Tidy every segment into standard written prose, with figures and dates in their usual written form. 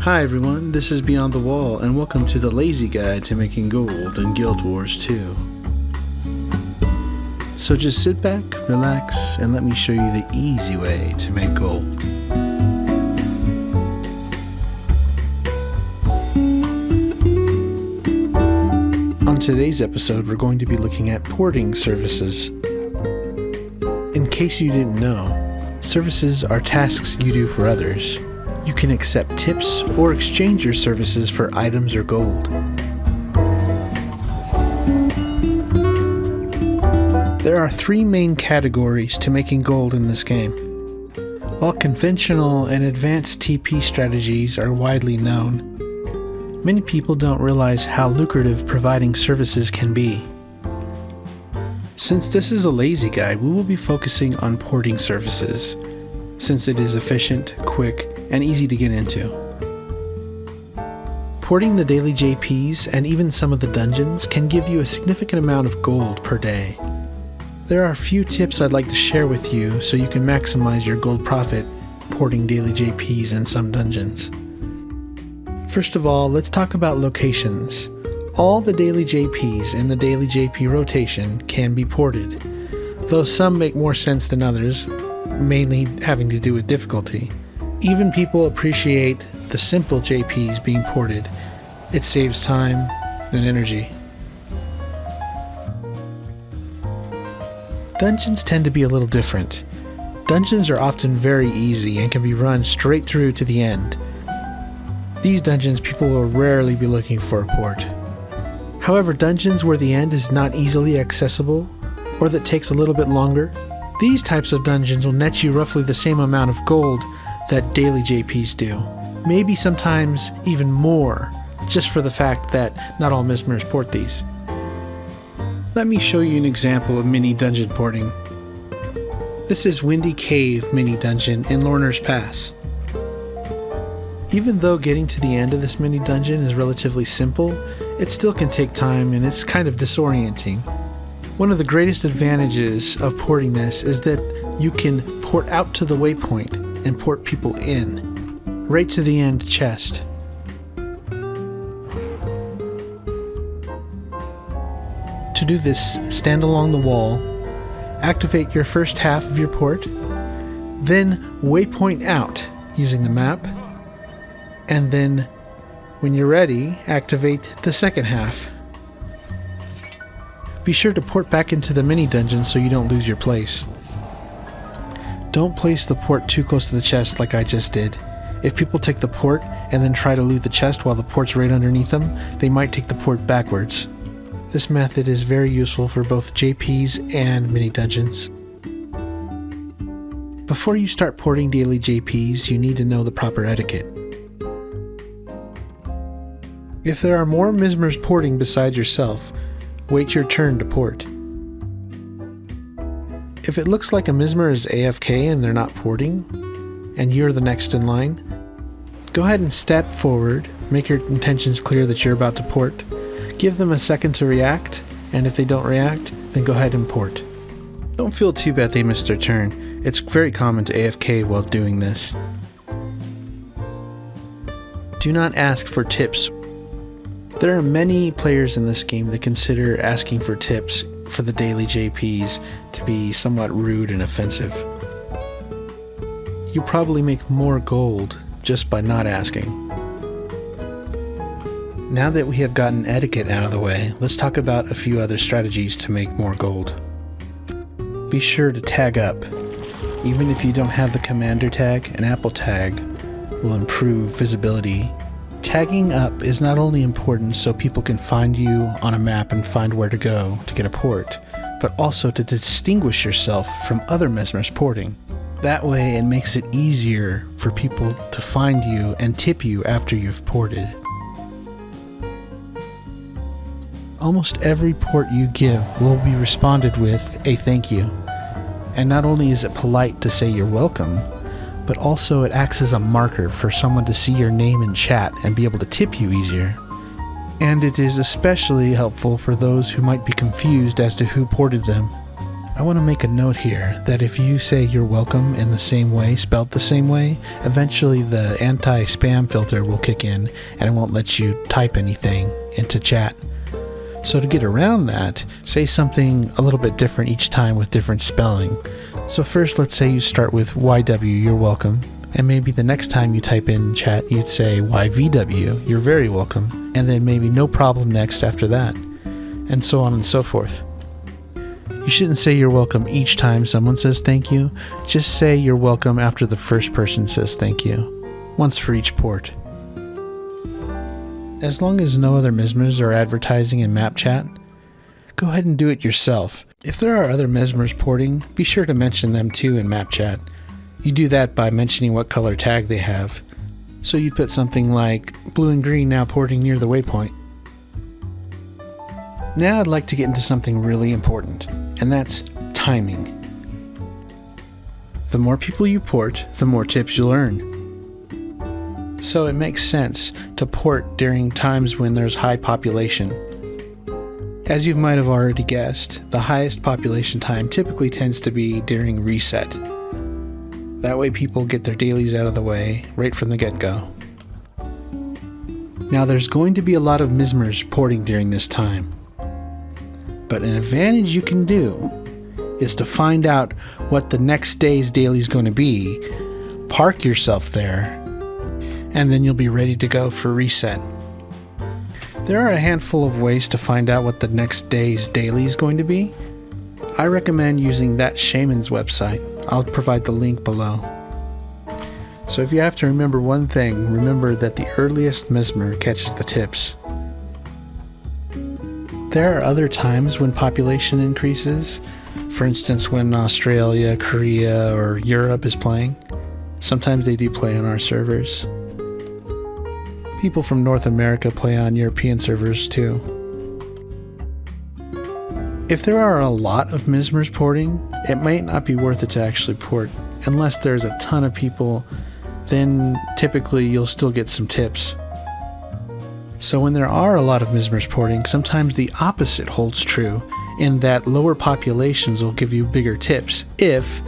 Hi everyone, this is Beyond the Wall, and welcome to the lazy guide to making gold in Guild Wars 2. So just sit back, relax, and let me show you the easy way to make gold. On today's episode, we're going to be looking at porting services. In case you didn't know, services are tasks you do for others. You can accept tips or exchange your services for items or gold. There are three main categories to making gold in this game. While conventional and advanced TP strategies are widely known, many people don't realize how lucrative providing services can be. Since this is a lazy guide, we will be focusing on porting services, since it is efficient, quick, and easy to get into. Porting the daily JPs and even some of the dungeons can give you a significant amount of gold per day. There are a few tips I'd like to share with you so you can maximize your gold profit porting daily JPs in some dungeons. First of all, let's talk about locations. All the daily JPs in the daily JP rotation can be ported, though some make more sense than others, mainly having to do with difficulty. Even people appreciate the simple JPs being ported. It saves time and energy. Dungeons tend to be a little different. Dungeons are often very easy and can be run straight through to the end. These dungeons people will rarely be looking for a port. However, dungeons where the end is not easily accessible or that takes a little bit longer, these types of dungeons will net you roughly the same amount of gold that daily JPs do. Maybe sometimes even more, just for the fact that not all Mesmers port these. Let me show you an example of mini dungeon porting. This is Windy Cave mini dungeon in Lorner's Pass. Even though getting to the end of this mini dungeon is relatively simple, it still can take time and it's kind of disorienting. One of the greatest advantages of porting this is that you can port out to the waypoint and port people in, right to the end chest. To do this, stand along the wall, activate your first half of your port, then waypoint out using the map, and then, when you're ready, activate the second half. Be sure to port back into the mini dungeon so you don't lose your place. Don't place the port too close to the chest like I just did. If people take the port and then try to loot the chest while the port's right underneath them, they might take the port backwards. This method is very useful for both JPs and mini dungeons. Before you start porting daily JPs, you need to know the proper etiquette. If there are more Mesmers porting besides yourself, wait your turn to port. If it looks like a Mesmer is AFK and they're not porting, and you're the next in line, go ahead and step forward, make your intentions clear that you're about to port, give them a second to react, and if they don't react, then go ahead and port. Don't feel too bad they missed their turn. It's very common to AFK while doing this. Do not ask for tips. There are many players in this game that consider asking for tips for the daily JPs to be somewhat rude and offensive. You probably make more gold just by not asking. Now that we have gotten etiquette out of the way, let's talk about a few other strategies to make more gold. Be sure to tag up. Even if you don't have the commander tag, an apple tag will improve visibility. Tagging up is not only important so people can find you on a map and find where to go to get a port, but also to distinguish yourself from other Mesmers porting. That way it makes it easier for people to find you and tip you after you've ported. Almost every port you give will be responded with a thank you. And not only is it polite to say you're welcome, but also it acts as a marker for someone to see your name in chat and be able to tip you easier. And it is especially helpful for those who might be confused as to who ported them. I want to make a note here that if you say you're welcome in the same way, spelled the same way, eventually the anti-spam filter will kick in and it won't let you type anything into chat. So to get around that, say something a little bit different each time with different spelling. So first, let's say you start with YW, you're welcome, and maybe the next time you type in chat, you'd say YVW, you're very welcome, and then maybe no problem next after that, and so on and so forth. You shouldn't say you're welcome each time someone says thank you. Just say you're welcome after the first person says thank you. Once for each port. As long as no other Mesmers are advertising in Map Chat, go ahead and do it yourself. If there are other Mesmers porting, be sure to mention them too in Map Chat. You do that by mentioning what color tag they have. So you'd put something like blue and green now porting near the waypoint. Now I'd like to get into something really important, and that's timing. The more people you port, the more tips you'll earn. So it makes sense to port during times when there's high population. As you might have already guessed, the highest population time typically tends to be during reset. That way people get their dailies out of the way right from the get-go. Now there's going to be a lot of Mesmers porting during this time. But an advantage you can do is to find out what the next day's daily is going to be, park yourself there, and then you'll be ready to go for reset. There are a handful of ways to find out what the next day's daily is going to be. I recommend using that shaman's website. I'll provide the link below. So if you have to remember one thing, remember that the earliest Mesmer catches the tips. There are other times when population increases, for instance when Australia, Korea, or Europe is playing. Sometimes they do play on our servers. People from North America play on European servers too. If there are a lot of Mesmers porting, it might not be worth it to actually port. Unless there's a ton of people, then typically you'll still get some tips. So when there are a lot of Mesmers porting, sometimes the opposite holds true, in that lower populations will give you bigger tips if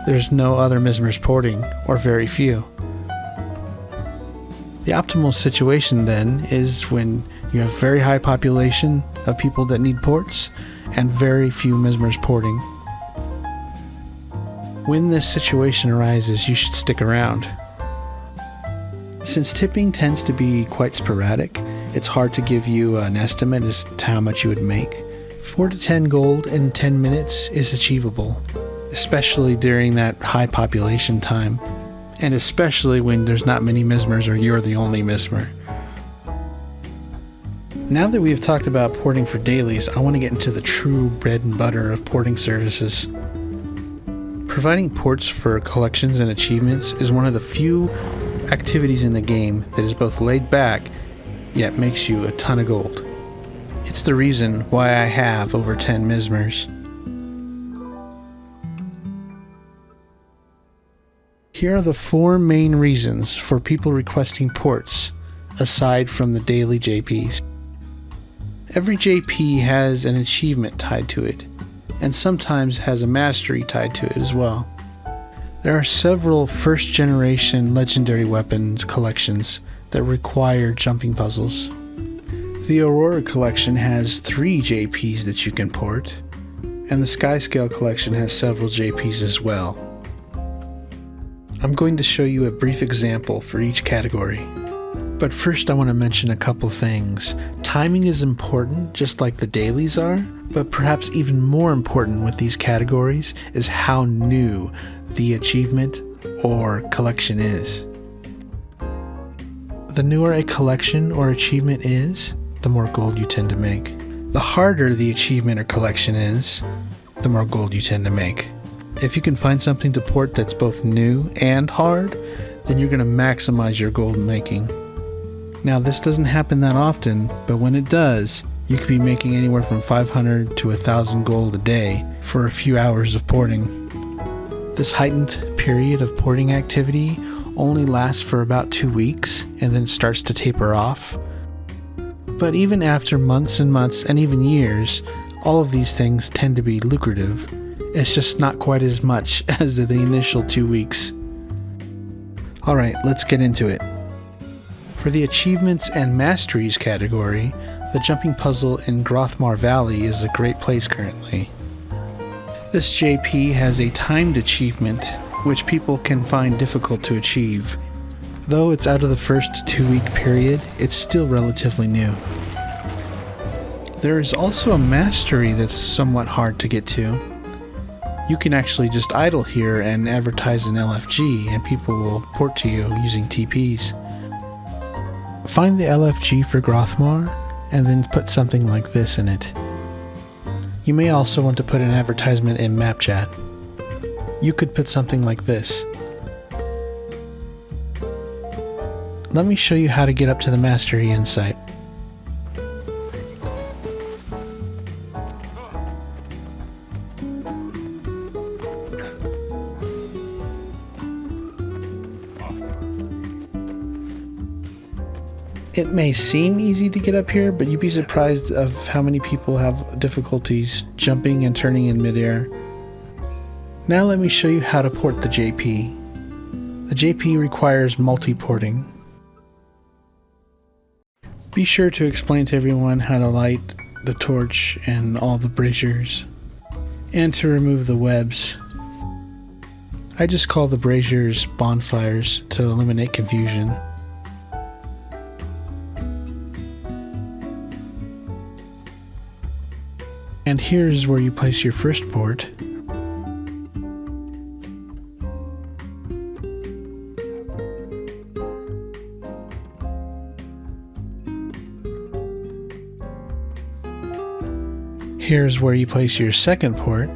there's no other Mesmers porting, or very few. The optimal situation then is when you have very high population of people that need ports and very few Mesmers porting. When this situation arises, you should stick around. Since tipping tends to be quite sporadic, it's hard to give you an estimate as to how much you would make. 4 to 10 gold in 10 minutes is achievable, especially during that high population time, and especially when there's not many Mesmers or you're the only Mesmer. Now that we have talked about porting for dailies, I want to get into the true bread and butter of porting services. Providing ports for collections and achievements is one of the few activities in the game that is both laid back yet makes you a ton of gold. It's the reason why I have over 10 Mesmers. Here are the 4 main reasons for people requesting ports, aside from the daily JPs. Every JP has an achievement tied to it, and sometimes has a mastery tied to it as well. There are several first-generation legendary weapons collections that require jumping puzzles. The Aurora collection has 3 JPs that you can port, and the Skyscale collection has several JPs as well. I'm going to show you a brief example for each category. But first I want to mention a couple things. Timing is important, just like the dailies are, but perhaps even more important with these categories is how new the achievement or collection is. The newer a collection or achievement is, the more gold you tend to make. The harder the achievement or collection is, the more gold you tend to make. If you can find something to port that's both new and hard, then you're going to maximize your gold making. Now this doesn't happen that often, but when it does, you could be making anywhere from 500 to 1,000 gold a day for a few hours of porting. This heightened period of porting activity only lasts for about 2 weeks and then starts to taper off. But even after months and months and even years, all of these things tend to be lucrative It's just not quite as much as the initial 2 weeks. Alright, let's get into it. For the Achievements and Masteries category, the jumping puzzle in Grothmar Valley is a great place currently. This JP has a timed achievement, which people can find difficult to achieve. Though it's out of the first 2-week period, it's still relatively new. There is also a mastery that's somewhat hard to get to. You can actually just idle here and advertise in LFG and people will port to you using TPs. Find the LFG for Grothmar and then put something like this in it. You may also want to put an advertisement in Map Chat. You could put something like this. Let me show you how to get up to the Mastery Insight. It may seem easy to get up here, but you'd be surprised of how many people have difficulties jumping and turning in midair. Now let me show you how to port the JP. The JP requires multi-porting. Be sure to explain to everyone how to light the torch and all the braziers, and to remove the webs. I just call the braziers bonfires to eliminate confusion. And here's where you place your first port. Here's where you place your second port.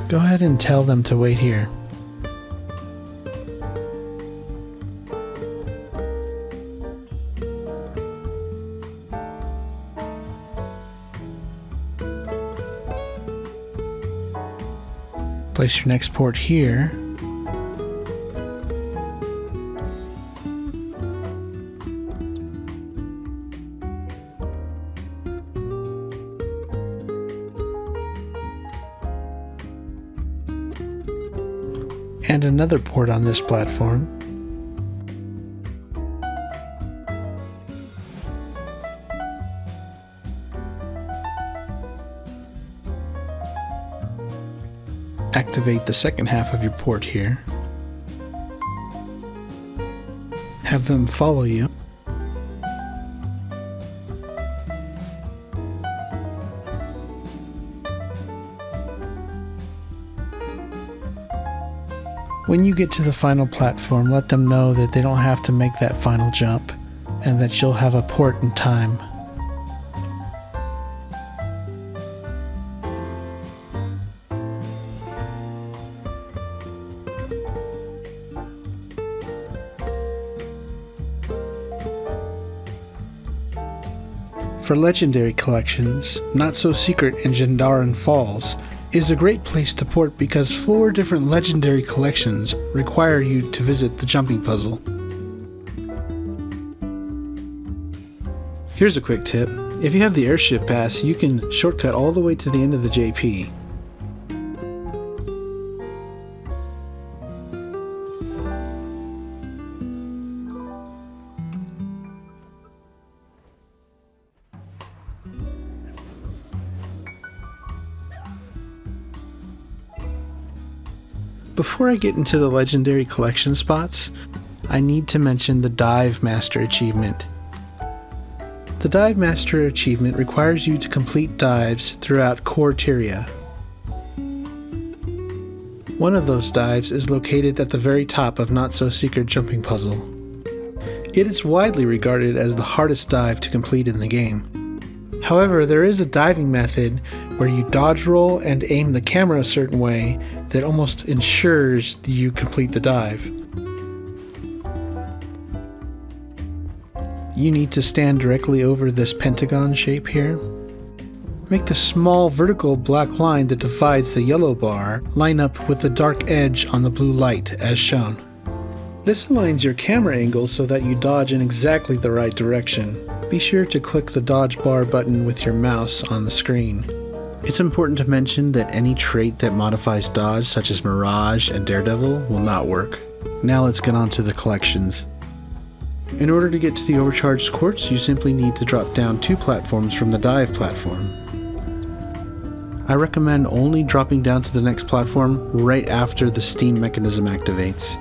Go ahead and tell them to wait here. Place your next port here. And another port on this platform. Activate the second half of your port here. Have them follow you. When you get to the final platform, let them know that they don't have to make that final jump and that you'll have a port in time. For legendary collections, Not So Secret in Gendaran Falls is a great place to port because 4 different legendary collections require you to visit the jumping puzzle. Here's a quick tip. If you have the airship pass, you can shortcut all the way to the end of the JP. Before I get into the legendary collection spots, I need to mention the Dive Master achievement. The Dive Master achievement requires you to complete dives throughout Core Tyria. One of those dives is located at the very top of Not So Secret Jumping Puzzle. It is widely regarded as the hardest dive to complete in the game. However, there is a diving method where you dodge roll and aim the camera a certain way that almost ensures you complete the dive. You need to stand directly over this pentagon shape here. Make the small vertical black line that divides the yellow bar line up with the dark edge on the blue light as shown. This aligns your camera angle so that you dodge in exactly the right direction. Be sure to click the dodge bar button with your mouse on the screen. It's important to mention that any trait that modifies dodge, such as Mirage and Daredevil, will not work. Now let's get on to the collections. In order to get to the overcharged quartz, you simply need to drop down 2 platforms from the dive platform. I recommend only dropping down to the next platform right after the steam mechanism activates.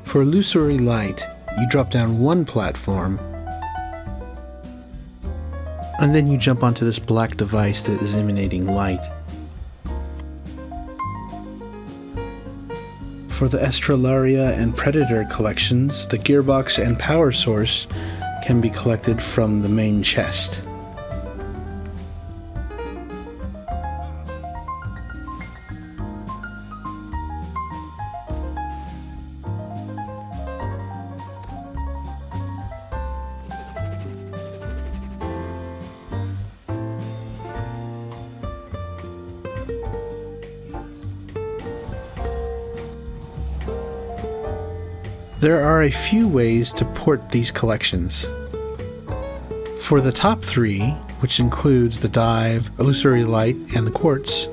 For illusory light, you drop down 1 platform, and then you jump onto this black device that is emanating light. For the Estrelaria and Predator collections, the gearbox and power source can be collected from the main chest. There are a few ways to port these collections. For the top 3, which includes the dive, illusory light, and the quartz,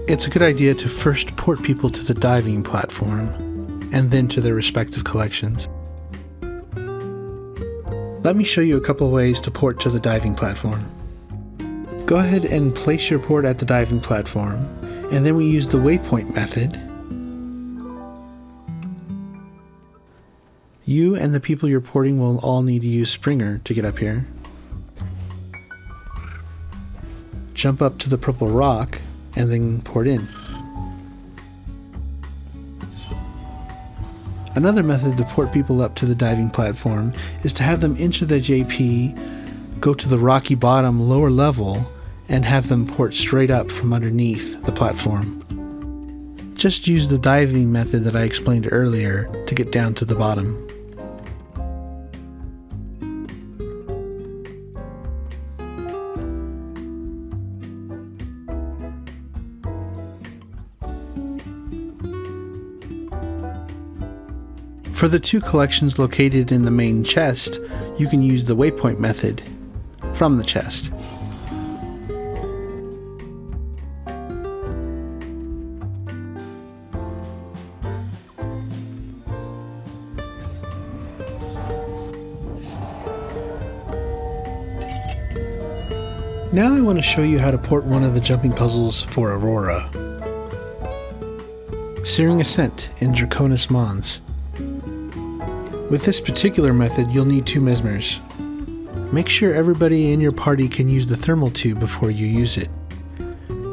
it's a good idea to first port people to the diving platform, and then to their respective collections. Let me show you a couple ways to port to the diving platform. Go ahead and place your port at the diving platform, and then we use the waypoint method. You and the people you're porting will all need to use Springer to get up here. Jump up to the purple rock and then port in. Another method to port people up to the diving platform is to have them enter the JP, go to the rocky bottom lower level, and have them port straight up from underneath the platform. Just use the diving method that I explained earlier to get down to the bottom. For the 2 collections located in the main chest, you can use the waypoint method from the chest. Now I want to show you how to port one of the jumping puzzles for Aurora. Searing Ascent in Draconis Mons. With this particular method, you'll need 2 Mesmers. Make sure everybody in your party can use the thermal tube before you use it.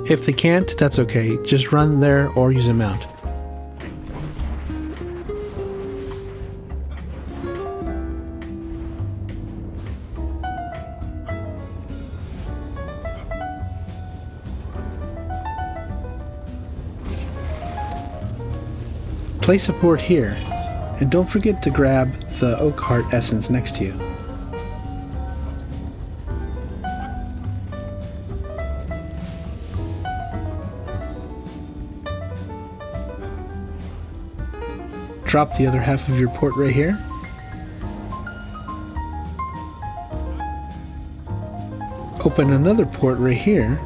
If they can't, that's okay, just run there or use a mount. Place a port here, and don't forget to grab the Oak Heart Essence next to you. Drop the other half of your port right here. Open another port right here.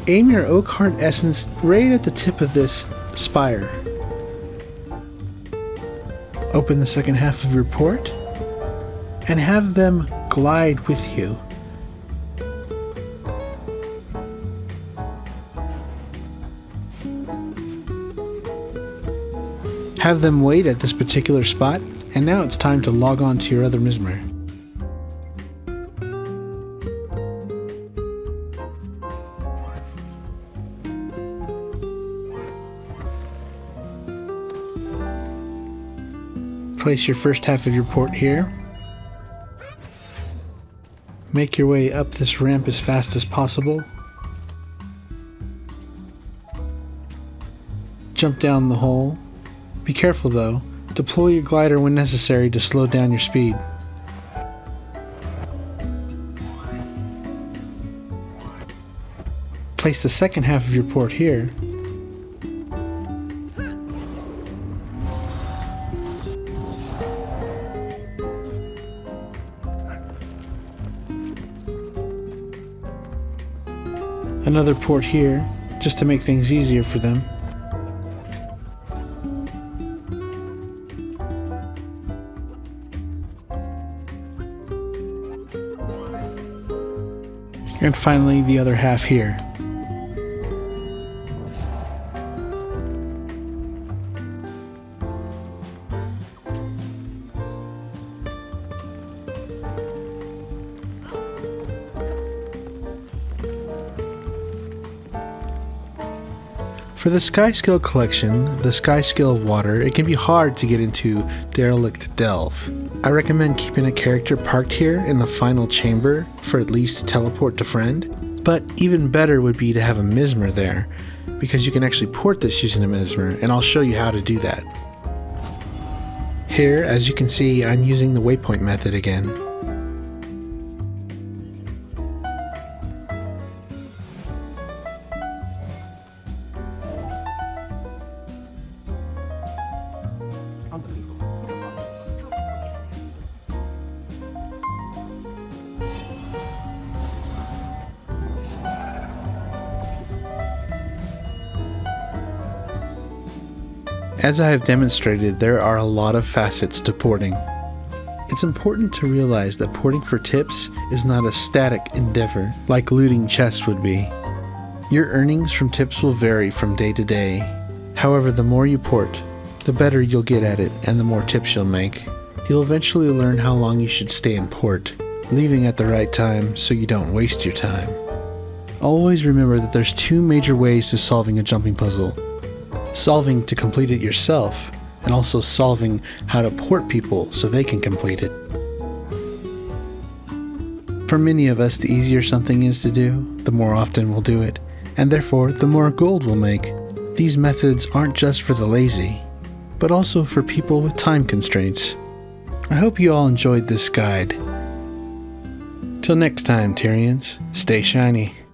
Aim your Oak Heart Essence right at the tip of this spire. Open the second half of your port and have them glide with you. Have them wait at this particular spot, and now it's time to log on to your other Mesmer. Place your first half of your port here. Make your way up this ramp as fast as possible. jump down the hole. Be careful though. Deploy your glider when necessary to slow down your speed. Place the second half of your port here. Another port here, just to make things easier for them. And finally, the other half here. For the Sky Skill collection, the Sky Skill of Water, it can be hard to get into Derelict Delve. I recommend keeping a character parked here in the final chamber for at least teleport to friend, but even better would be to have a Mesmer there, because you can actually port this using a Mesmer, and I'll show you how to do that. Here, as you can see, I'm using the waypoint method again. As I have demonstrated, there are a lot of facets to porting. It's important to realize that porting for tips is not a static endeavor like looting chests would be. Your earnings from tips will vary from day to day. However, the more you port, the better you'll get at it and the more tips you'll make. You'll eventually learn how long you should stay in port, leaving at the right time so you don't waste your time. Always remember that there's two major ways to solving a jumping puzzle. Solving to complete it yourself, and also solving how to port people so they can complete it. For many of us, the easier something is to do, the more often we'll do it, and therefore the more gold we'll make. These methods aren't just for the lazy, but also for people with time constraints. I hope you all enjoyed this guide. Till next time, Tyrians, stay shiny.